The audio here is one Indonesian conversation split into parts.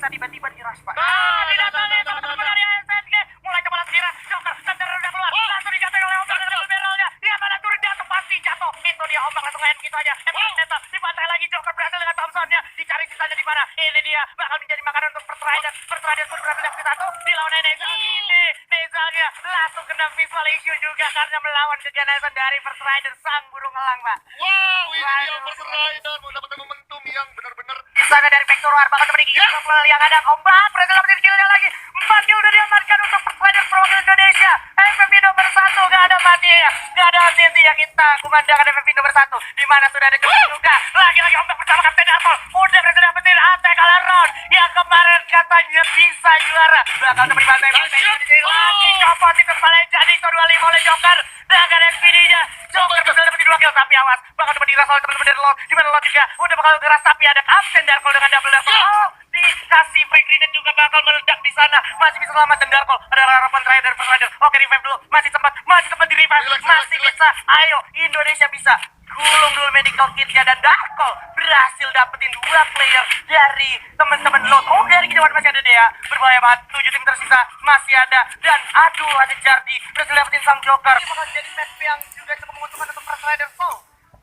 bisa tiba-tiba diras, Pak. Didatangin teman-teman dari SSG. Mulai coba langsung diras. Joker, Thunder udah keluar. Langsung dijatuhin oleh Ombak dengan barrelnya. Lihat mana turun jatuh, pasti jatuh. Itu dia Ombak langsung hand gitu aja. Neta, dibantai lagi Joker berhasil dengan Thompson-nya. Dicari sisanya di mana. Ini dia bakal menjadi makanan untuk First Rider. First Rider pun berhasil dapat satu. Dilawan Nezal. Ini Nezalnya langsung kena visual issue juga karena melawan keganasan dari First Rider sang burung elang, Pak. Wow, ini dia First Rider mendapatkan momentum yang benar-benar Di sana dari Vector War bakal terberi gigi yang ada Ombak berhasil dapetin killnya lagi. 4 kill udah diamankan untuk First Rider Pro Indonesia. FFP nomor 1 gak ada matinya, gak ada henti-hentinya. Kita kumandangkan FFP nomor 1 di mana sudah ada juga. Lagi-lagi Ombak bersama Kapten Darkol udah berhasil dapetin attack color round yang kemarin katanya bisa juara. Bakal terberi bantai lagi copot di kepala jadi itu 25 oleh Joker dengan SPD-nya. Joker berhasil dapetin 2 kill tapi awas bakal terberi diras oleh teman-teman dari Lord. Di mana Lord juga udah bakal geras tapi ada Kapten Darkol dengan double. Oh, dikasih frag grenade juga bakal meledak di sana. Masih bisa selamat dan Darkol ada harapan terakhir dari First Rider. Oke, revive dulu. Masih sempat di revive. Masih bisa. Ayo, Indonesia bisa. Gulung dulu medical kitnya dan Darkol berhasil dapetin 2 player dari teman-teman Lot. Oh, dari kejauhan masih ada Dea. Berbahaya banget. 7 tim tersisa masih ada dan aduh ada Jardi berhasil dapetin sang Joker. Ini bakal jadi map yang juga cukup menguntungkan untuk First Rider. So,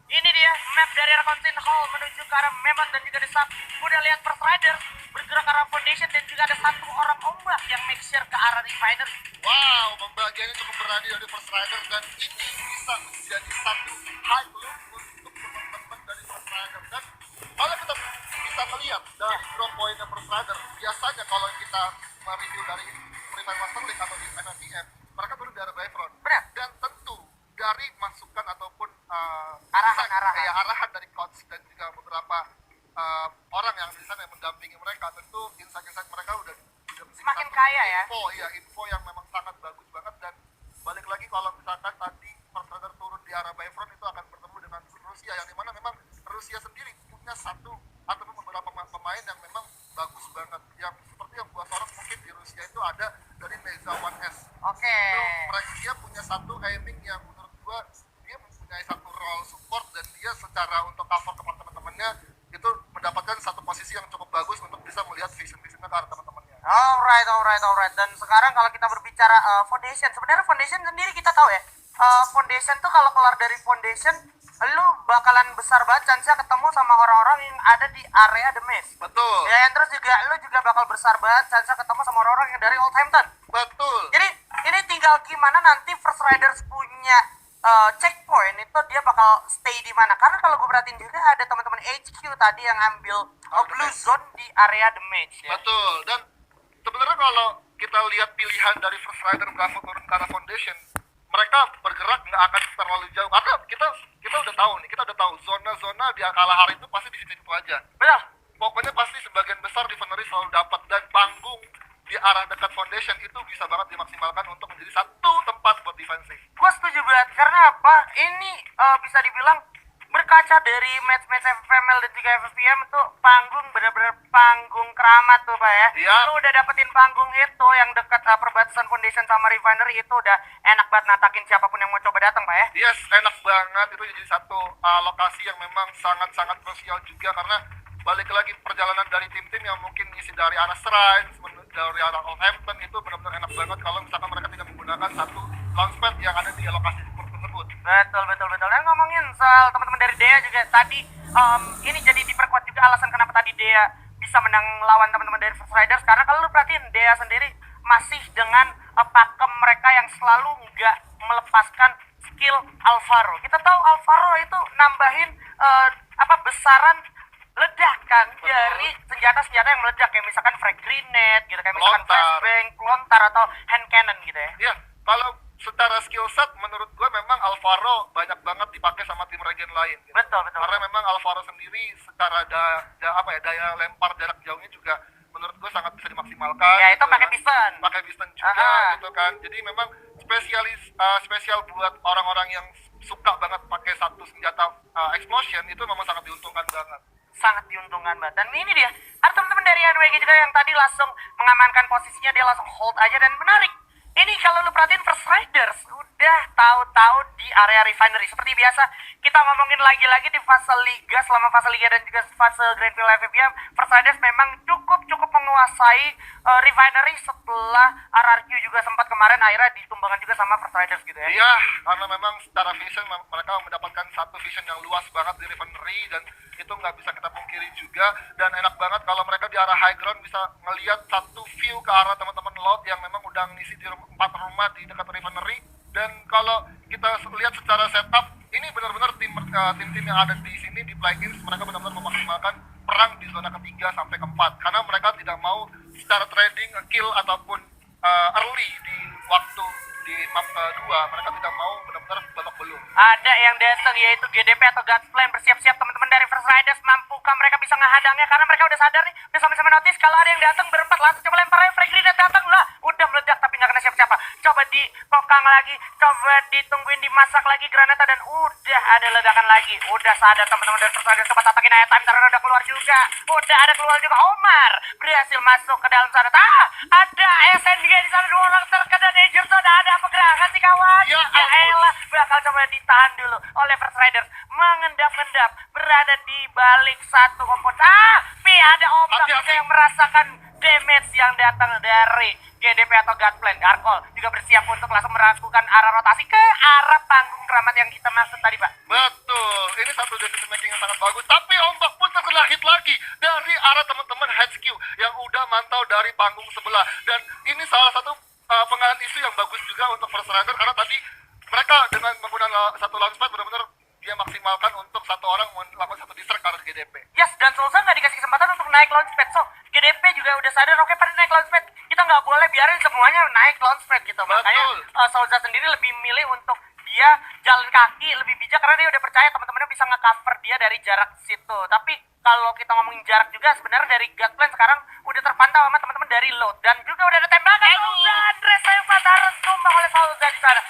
ini dia map dari arah Contin Hall menuju ke arah Memon dan juga The Sub. Udah lihat First Rider bergerak ke arah Foundation dan juga ada 1 orang Ombak yang make sure ke arah Refiner. wow, pembagiannya cukup berani dari First Rider dan ini bisa menjadi satu highlight untuk teman-teman dari First Rider. Dan kalau kita bisa melihat dari drop pointnya First Rider, biasanya kalau kita mereview dari Private Master League atau di MMPM, mereka baru dari Bayfront. Benar. Dan tentu dari masukan ataupun Arahan. dari coach dan juga beberapa orang yang di sana yang mendampingi mereka, tentu insight-insight mereka udah Semakin kaya ya. info yang memang sangat bagus banget. Dan balik lagi kalau misalkan tadi First Rider turun di arah Bayfront itu akan bertemu dengan Rusia yang dimana memang Rusia sendiri punya satu ataupun beberapa pemain yang memang bagus banget, yang seperti yang gua sorot mungkin di Rusia itu ada dari Neza 1S. Oke. Dia punya satu aiming yang menurut gua dia mempunyai satu role support dan dia secara untuk cover ke teman-temannya itu mendapatkan satu posisi yang cukup bagus untuk bisa melihat vision-visionnya ke arah teman-temannya. Alright. Dan sekarang kalau kita berbicara Foundation, sebenarnya Foundation sendiri kita tahu ya. Foundation tuh kalau keluar dari Foundation, lu bakalan besar banget chance ketemu sama orang-orang yang ada di area The Maze. Betul. Ya, and terus juga lu juga bakal besar banget chance ketemu sama orang-orang yang dari Oldhampton. Betul. Jadi ini tinggal gimana nanti First Riders punya checkpoint itu dia bakal stay di mana. Karena kalau gue perhatiin juga ada teman-teman HQ tadi yang ambil blue zone di area The Maze. Ya. Betul. Dan sebenarnya kalau kita lihat pilihan dari First Rider Bravo turun ke arah Foundation, mereka bergerak nggak akan terlalu jauh. Karena kita udah tahu nih, kita udah tahu zona-zona di kala hari itu pasti di situ aja. Betul. Pokoknya pasti sebagian besar Refinery selalu dapat, dan panggung di arah dekat Foundation itu bisa banget dimaksimalkan untuk menjadi satu tempat buat defensif. Gue setuju banget karena apa? Ini bisa dibilang berkaca dari match-match FFML dan juga FFPM itu panggung bener-bener panggung keramat tuh Pak ya. Iya. Lu udah dapetin panggung itu yang dekat perbatasan Foundation sama Refinery itu udah enak banget natakin siapapun yang mau coba datang Pak ya. Yes, enak banget. Itu jadi satu lokasi yang memang sangat-sangat krusial juga, karena balik lagi perjalanan dari tim-tim yang mungkin isi dari arah Shrine, dari arah Oldhampton itu benar-benar enak banget kalau misalkan mereka tidak menggunakan satu launchpad yang ada di lokasi tersebut. Betul. Dan ngomongin soal teman-teman dari Dea juga tadi, ini jadi diperkuat juga alasan kenapa tadi Dea bisa menang lawan teman-teman dari First Riders, karena kalau lu perhatiin Dea sendiri masih dengan pakem mereka yang selalu nggak melepaskan skill Alvaro. Kita tahu Alvaro itu nambahin besaran ledakan dari senjata-senjata yang meledak, kayak misalkan frag grenade gitu, kayak misalkan flashbang, lontar atau hand cannon gitu ya. Iya, kalau secara skill set menurut gue memang Alvaro banyak banget dipakai sama tim regen lain gitu. Betul. Karena memang Alvaro sendiri secara daya lempar jarak jauhnya juga menurut gue sangat bisa dimaksimalkan. Ya itu gitu pakai kan. piston. Pakai piston juga gitu kan. Jadi memang spesial buat orang-orang yang suka banget pakai satu senjata explosion, itu memang sangat diuntungkan banget. Sangat diuntungkan banget. Dan ini dia, ada teman-teman dari NWG juga yang tadi langsung mengamankan posisinya, dia langsung hold aja. Dan menarik, ini kalau lu perhatiin First Riders udah tahu-tahu di area Refinery. Seperti biasa, kita ngomongin lagi-lagi di fase Liga, selama fase Liga dan juga fase Grand Prix FFPM, First Riders memang cukup menguasai Refinery setelah RRQ juga sempat kemarin akhirnya ditumbangkan juga sama First Riders gitu ya. Iya, karena memang secara vision mereka mendapatkan satu vision yang luas banget di Refinery, dan itu nggak bisa kita pungkiri juga. Dan enak banget kalau mereka di arah high ground bisa ngelihat satu view ke arah teman-teman Loud yang memang udah ngisi di 4 rumah di dekat Refinery. Dan kalau kita lihat secara setup, ini benar-benar tim-tim yang ada di sini di plugins mereka benar-benar memaksimalkan perang di zona ketiga sampai keempat, karena mereka tidak mau secara trading kill ataupun early di waktu di map kedua. Mereka tidak mau benar-benar babak belum. Ada yang datang yaitu GDP atau Godsplan, bersiap-siap teman-teman dari First Riders. Mampukah mereka bisa ngehadangnya? Karena mereka udah sadar nih, udah sama-sama notice kalau ada yang datang berempat, langsung coba lempar aja frag grenade, datang lah, udah meledak tapi nggak kena siapa-siapa. Coba dikokang lagi, coba ditungguin dimasak lagi granata, dan udah ada ledakan lagi. Udah sadar teman-teman dari First Riders, coba tatakin aja time karena udah keluar juga. Udah ada keluar juga. Omar berhasil masuk ke dalam sana. Ada SN juga di sana, 2 orang terkena danger zone. Ada apa gerangan sih kawan? Ya Elah, bakal coba ditahan dulu oleh First Riders, mengendap-endap berada di balik satu kompon. Tapi ada ombak juga yang merasakan damage yang datang dari GDP atau Godplan. Garkol juga bersiap untuk langsung melakukan arah rotasi ke arah panggung keramat yang kita maksud tadi, Pak. Betul, ini satu decision making yang sangat bagus, tapi ombak pun terkena hit lagi dari arah teman-teman HQ yang udah mantau dari panggung sebelah. Dan ini salah satu pengalihan isu yang bagus juga untuk First Rider, karena tadi mereka dengan menggunakan satu launchpad benar-benar dia maksimalkan untuk satu orang melakukan satu distract ke arah GDP. Yes, dan Souza nggak dikasih kesempatan untuk naik launchpad. So, GDP juga udah sadar, oke pada naik launchpad. Kita nggak boleh biarin semuanya naik launchpad gitu. Makanya Souza sendiri lebih milih untuk dia jalan kaki, lebih bijak karena dia udah percaya teman-temannya bisa nge-cover dia dari jarak situ. Tapi kalau kita ngomongin jarak juga sebenarnya dari Godplan sekarang udah terpantau sama teman-teman dari Load, dan juga udah ada tembakan. Souza, Andres Sayupat harus tumbang oleh Souza di sana.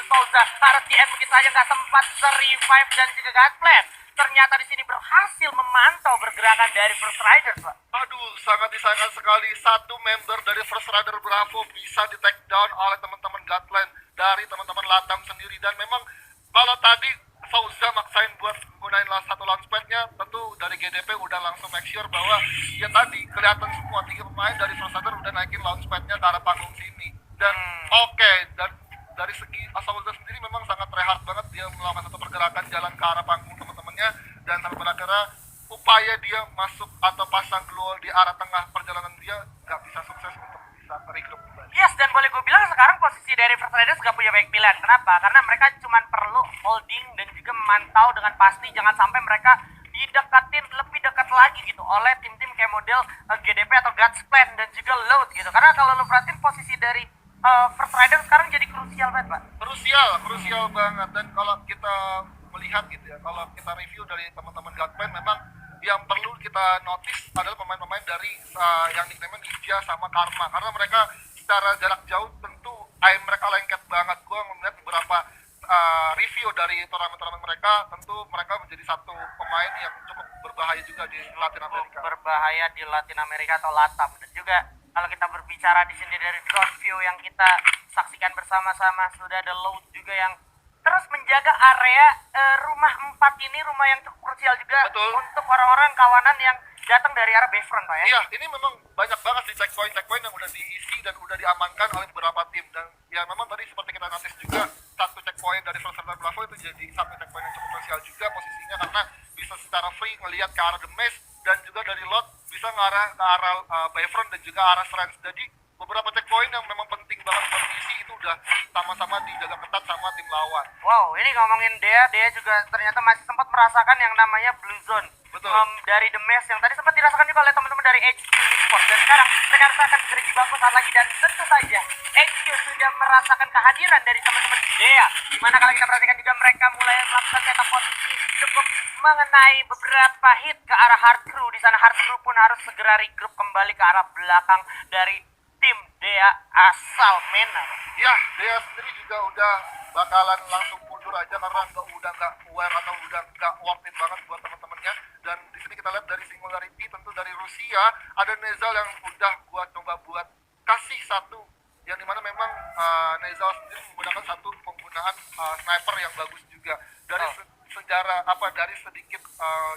Souza harus di end begitu aja, nggak sempat revive, dan juga Godplan ternyata di sini berhasil memantau pergerakan dari First Riders, Pak. Aduh, sangat disayangkan sekali satu member dari First Rider Bravo bisa di take down oleh teman-teman Godplan dari teman-teman Latam sendiri. Dan memang kalau tadi Souza maksain buat gunain satu launchpadnya, tentu dari GDP udah langsung make sure bahwa ya tadi kelihatan semua 3 pemain dari First Rider udah naikin launchpadnya ke arah panggung sini. Dan oke, dan dari segi Souza sendiri memang sangat rehard banget, dia melakukan satu pergerakan jalan ke arah panggung teman-temannya, dan sampai akhirnya upaya dia masuk atau pasang glow di arah tengah perjalanan dia nggak bisa sukses untuk bisa regroup kembali. Yes, dan boleh gue bilang sekarang posisi dari First Riders gak punya banyak pilihan. Kenapa? Karena mereka cuma perlu holding dan juga memantau dengan pasti jangan sampai mereka didekatin lebih dekat lagi gitu oleh tim-tim kayak model GDP atau Godsplan dan juga Load gitu. Karena kalau lo perhatiin posisi dari First Riders sekarang jadi krusial banget, Pak. Krusial banget. Dan kalau kita melihat gitu ya, kalau kita review dari teman-teman Godplan, memang yang perlu kita notice adalah pemain-pemain dari yang nickname Ninja sama Karma, karena mereka secara jarak jauh tentu aim mereka lengket banget. Gue melihat beberapa review dari turnamen-turnamen mereka, tentu mereka menjadi satu pemain yang cukup berbahaya juga di Latin Amerika. Berbahaya di Latin Amerika atau Latam. Dan juga kalau kita berbicara di sini dari drone view yang kita saksikan bersama-sama, sudah ada Load juga yang terus menjaga area rumah 4 ini, rumah yang cukup krusial juga. Betul. Untuk orang-orang kawanan yang datang dari arah Bayfront, Pak ya. Iya, ini memang banyak banget di checkpoint yang udah diisi dan udah diamankan oleh beberapa tim. Dan ya memang tadi seperti kita notice juga, satu checkpoint dari First Rider Bravo itu jadi satu checkpoint yang cukup krusial juga posisinya, karena bisa secara free ngelihat ke arah The Maze, dan juga dari Lot bisa ngarah ke arah Bayfront dan juga arah Strands. Jadi beberapa checkpoint yang memang penting banget buat diisi itu udah sama-sama dijaga ketat sama tim lawan. Wow, ini ngomongin Dea juga ternyata masih sempat merasakan yang namanya Blue Zone. Betul. Dari The Maze yang tadi sempat dirasakan juga oleh teman-teman dari HQ Esports, dan sekarang mereka rasakan berjibaku saat lagi. Dan tentu saja HQ sudah merasakan kehadiran dari teman-teman Dea, dimana kalau kita perhatikan juga mereka mulai melakukan setup posisi cukup mengenai beberapa hit ke arah Hard Crew. Di sana Hard Crew pun harus segera regroup kembali ke arah belakang dari tim Dea asal Mena. Ya, Dea sendiri juga udah bakalan langsung mundur aja karena udah nggak aware atau udah nggak worth it banget buat teman-temannya. Dan di sini kita lihat dari Singularity, tentu dari Rusia ada Nezal yang udah coba buat kasih satu, yang dimana memang Nezal sendiri menggunakan satu penggunaan sniper yang bagus juga. Dari sejarah dari sedikit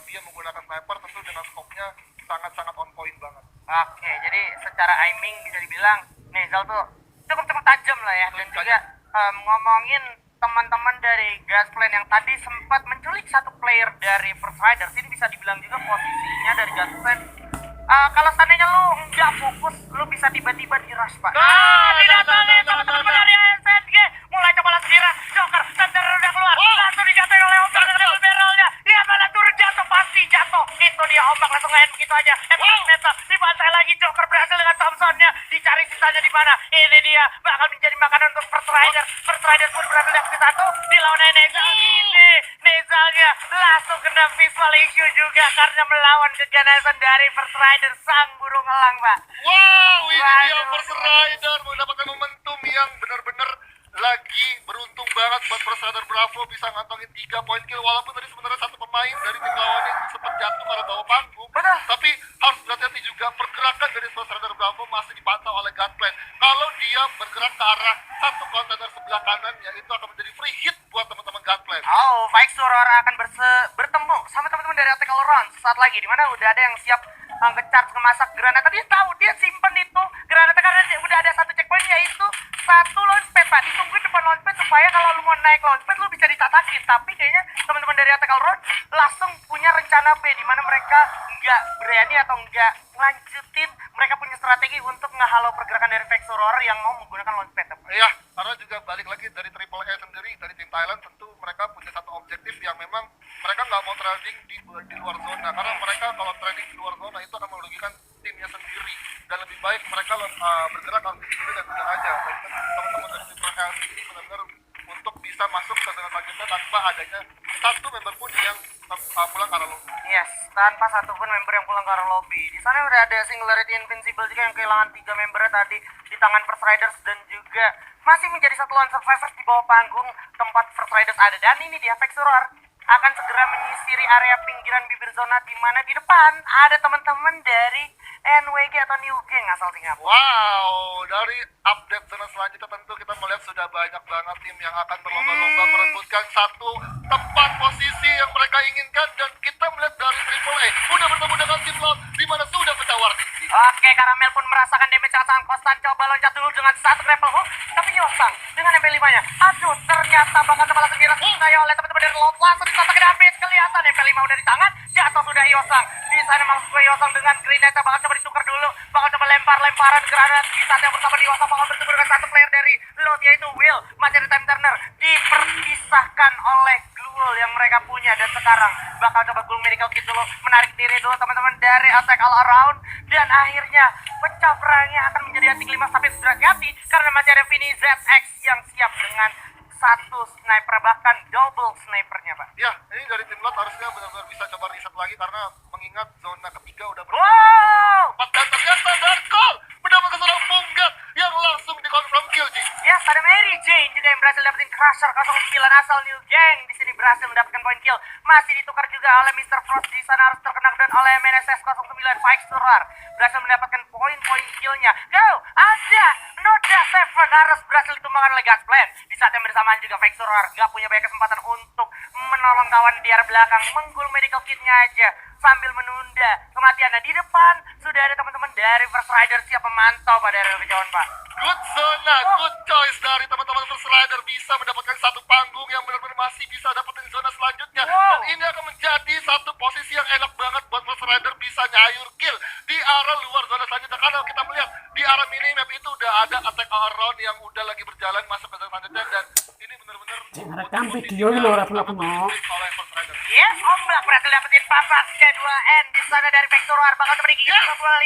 dia menggunakan sniper, tentu dengan scope-nya sangat-sangat on point banget. Oke, jadi secara aiming bisa dibilang Nezal tuh cukup tajam lah ya. Dan juga ngomongin teman-teman dari Gasplan yang tadi sempat menculik satu player dari First Riders, ini bisa dibilang juga posisinya dari Gasplan. Kalau seandainya lu nggak fokus, lu bisa tiba-tiba di rush, Pak. Didatangi teman-teman dari ASNG. Mulai coba langsung dirang. Joker, center udah keluar. Langsung dijatuhin oleh Ombak dengan barrelnya. Dia malah turun jatuh, pasti jatuh. Itu dia Ombak langsung nge-hand begitu aja. 14 meter, dibantai lagi. Joker berhasil dengan Thompsonnya. Dicari sisanya di mana. Ini dia bakal menjadi makanan untuk First Riders. First Riders pun berhasil dapat satu. Dilawan Nezal. Ini Nezalnya langsung kena visual issue juga karena melawan keganasan dari First Riders, sang burung elang, Pak. Wow, ini dia Waduh. First Rider mendapatkan momentum yang benar-benar lagi beruntung banget buat First Rider Bravo bisa ngantongin 3 poin kill, walaupun tadi sebenarnya satu pemain dari tim lawannya sempat jatuh karena bawa panggung. Betul. Tapi harus berhati-hati juga pergerakan dari First Rider Bravo masih dipantau oleh Gunplan. Kalau dia bergerak ke arah satu kontainer sebelah kanannya, itu akan menjadi free hit buat teman-teman Gunplan. Oh, Baik Aurora akan bertemu sama teman-teman dari Attack All Around saat lagi, dimana udah ada yang siap nge-charge, ngemasak granat. Dia tahu, dia simpen itu granatnya karena udah ada satu checkpoint, yaitu satu launchpad, Pak. Ditungguin depan launchpad supaya kalau lu mau naik launchpad lu bisa ditatakin. Tapi kayaknya teman-teman dari Attack All Around langsung punya rencana B, di mana mereka nggak berani atau nggak lanjutin. Mereka punya strategi untuk ngehalau pergerakan dari Vex Aurora yang mau menggunakan launchpad, Pak. Iya, karena juga balik lagi dari Triple A sendiri, dari tim Thailand, tentu mereka punya satu objektif yang memang mereka nggak mau trading di luar zona. Karena mereka kalau trading di luar zona itu akan merugikan timnya sendiri. Dan lebih baik mereka bergerak langsung sendiri dan benar aja. Dan teman-teman dari Triple A ini benar-benar untuk bisa masuk ke zona selanjutnya tanpa adanya satu member pun yang pulang ke arah lobby. Yes, tanpa satupun member yang pulang ke arah lobby. Di sana udah ada Singularity Invincible juga yang kehilangan 3 membernya tadi di tangan First Riders, dan juga masih menjadi satu lone survivors di bawah panggung tempat First Riders ada. Dan ini dia Vex Aurora akan segera menyisiri area pinggiran bibir zona, di mana di depan ada teman-teman dari NWG atau New Gang asal Singapura. Wow, dari update zona selanjutnya tentu kita melihat sudah banyak banget tim yang akan berlomba-lomba merebutkan satu tempat posisi yang mereka inginkan, dan kita melihat dari Triple A udah bertemu dengan tim lawan di mana sudah pecah warning. Oke, Karamel pun merasakan damage yang sangat konstan. Coba loncat dulu dengan satu grapple hook, tapi Yosang dengan MP5-nya. Aduh, ternyata bakal langsung dirasakan oleh teman-teman dari Loud. Langsung dikotakin habis, kelihatan MP5 udah di tangan. Jatuh sudah Yosang. Di sana masuk ke Yosang dengan grenade, bakal coba ditukar dulu. Bakal coba lemparan granat. Di saat yang bersama di Yosang bakal bertemu dengan satu player dari Loud, yaitu Will. Masih ada Time Turner. Diperpisahkan oleh Glul yang mereka punya, dan sekarang bakal coba Glul Medical Kit dulu, menarik diri dulu teman-teman dari Attack All Around, dan akhirnya pecah perangnya akan menjadi anti klimaks. Tapi berhati-hati karena masih ada Vini ZX yang siap dengan satu sniper, bahkan double snipernya, Pak. Ya, ini dari tim lot harusnya benar-benar bisa coba riset lagi, karena mengingat zona ketiga udah Wow! dan ternyata Darkol mendapatkan seorang punggat yang langsung dikonfirm kill, Ji. Ya, ada Mary Jane juga yang berhasil dapetin Crusher 09 asal New Gang. Di sini berhasil mendapatkan poin kill. Masih ditukar juga oleh Mr. Frost, di sana harus terkena down oleh MNSS 09 Faik Surar. Berhasil mendapatkan poin-poin killnya. Go! Ada Noda 7 harus berhasil ditumbangkan oleh Gasplan. Di saat yang bersamaan juga Faik Surar gak punya banyak kesempatan untuk menolong kawan di arah belakang. Menggul medical kitnya aja sambil menunda kematiannya. Di depan sudah ada teman-teman dari First Rider siap memantau pada area kejauhan, Pak. Good zona, good choice dari teman-teman First Rider, bisa mendapatkan satu panggung yang benar-benar masih bisa dapetin zona selanjutnya. Wow. Dan ini akan menjadi satu posisi yang enak banget buat First Rider bisa nyayur kill di arah luar zona selanjutnya. Karena kita melihat di arah minimap itu udah ada Attack All Around yang udah lagi berjalan masuk ke zona selanjutnya, dan ini benar-benar Rekam video dulu orang aku mau. oleh First Rider. Yes, Ombak berhasil dapetin papat K2N di sana dari Vector War. Bakal seperti gigi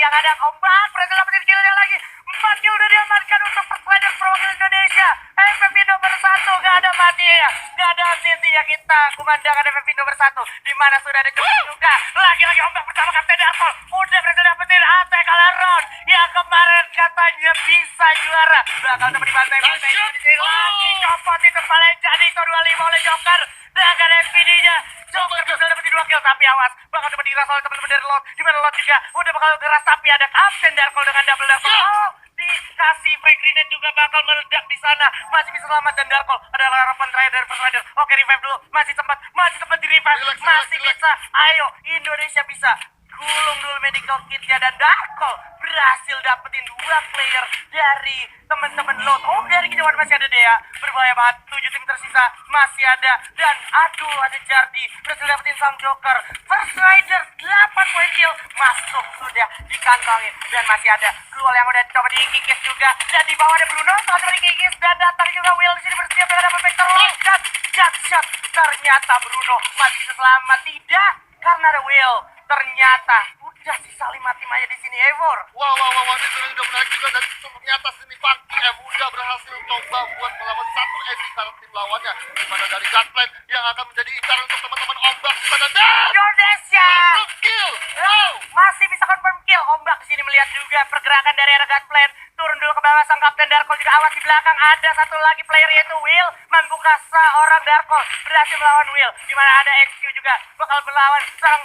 yang ada. Ombak berhasil dapetin killnya lagi. 4 kill udah diamankan untuk First Rider Profil Indonesia. MVP nomor 1 gak ada mati ya. Gak ada henti ya, kita kumandangkan MVP nomor 1. Di mana sudah ada cukup juga. Lagi-lagi Ombak bersama Kapten Darkol udah berhasil dapetin Attack All Around yang kemarin katanya bisa juara. Bakal dapat dibantai-bantai di sini lagi. Copot itu paling jadi itu 25 oleh Joker. Dengan SPD-nya Joker bisa dapetin 2 kill, tapi awas bakal coba diras oleh teman-teman dari Lot. Di mana Lot juga udah bakal geras, tapi ada Kapten Darkol dengan double Darkol. Oh, dikasih frag grenade juga bakal meledak di sana. Masih bisa selamat, dan Darkol adalah harapan terakhir dari First Rider. Oke, revive dulu. Masih sempat di revive. Masih bisa. Ayo, Indonesia bisa. gulung dulu medical kitnya, dan Darko berhasil dapetin 2 player dari teman-teman Lot. Oh, dari kejauhan masih ada Dea, berbahaya banget. 7 tim tersisa masih ada, dan aduh, ada Jardi berhasil dapetin sang Joker. First Rider 8 poin kill masuk sudah dikantongin, dan masih ada Glual yang udah coba dikikis juga, dan di bawah ada Bruno coba dikikis, dan datang juga Will di sini bersiap dengan double vector loncat jump shot. Ternyata Bruno masih bisa selamat, tidak, karena ada Will. Ternyata udah sisa 5 tim aja di sini, Evor. Wah, ini sebenarnya udah menarik juga, dan ternyata sini Funky M udah berhasil coba buat melawan satu edit karena tim lawannya, dimana dari Gunplan yang akan menjadi incaran untuk teman-teman Ombak di sana. Dan Indonesia kill. Wow. masih bisa confirm kill. Ombak di sini melihat juga pergerakan dari area Gunplan, turun dulu ke bawah. Sang Kapten Darko juga awas di belakang, ada satu lagi player yaitu Will, membuka seorang Darko berhasil melawan Will, dimana ada XQ juga bakal melawan sang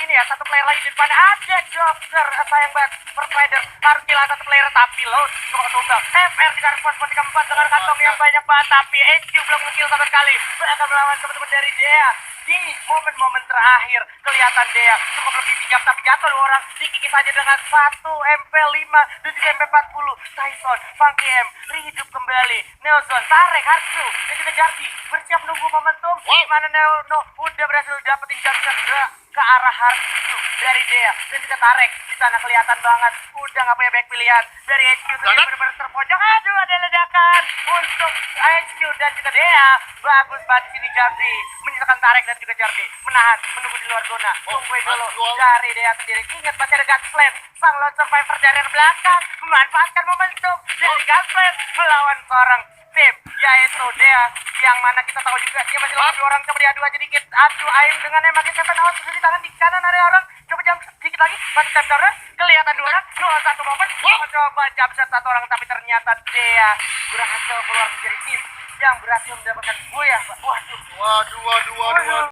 ini ya, satu player lagi di depan ada Joker. Sayang banget Perfider harus kehilangan satu player, tapi Load coba ketumbang. FR di respons posisi keempat dengan kantong yang banyak banget, tapi HQ belum nge-kill sama sekali. Mereka melawan teman-teman dari Dea. Di momen-momen terakhir kelihatan Dea cukup lebih bijak, tapi jatuh 2 orang dikikis saja dengan 1 MP5 dan juga MP40. Tyson, Funky M hidup kembali. Neozone, Tarek, Harsu dan juga Jardi bersiap menunggu momentum. Di mana Neo udah berhasil dapetin jump shot ke arah Harsu dari Dea, dan juga Tarek di sana kelihatan banget udah nggak punya back pilihan. Dari HQ tadi benar-benar terpojok. Aduh, ada ledakan untuk HQ dan juga Dea. Bagus banget di sini Jardi menyisakan Tarek dan juga Jardi menahan, menunggu di luar zona. Tungguin dulu dari Dea sendiri. Ingat masih ada Gunplan, sang lone survivor dari belakang memanfaatkan momentum dari Gunplan melawan seorang tim yaitu Dea, yang mana kita tahu juga dia masih lawan 2 orang. Coba diadu aja dikit, adu aim dengan MAG 7 out sudah di tangan. Di kanan ada orang, coba jump sedikit lagi, masih time down, kelihatan 2 orang, 2-1 momen, coba jump shot 1 orang, tapi ternyata Dea berhasil keluar dari tim yang berhasil mendapatkan buaya. Waduh. Waduh.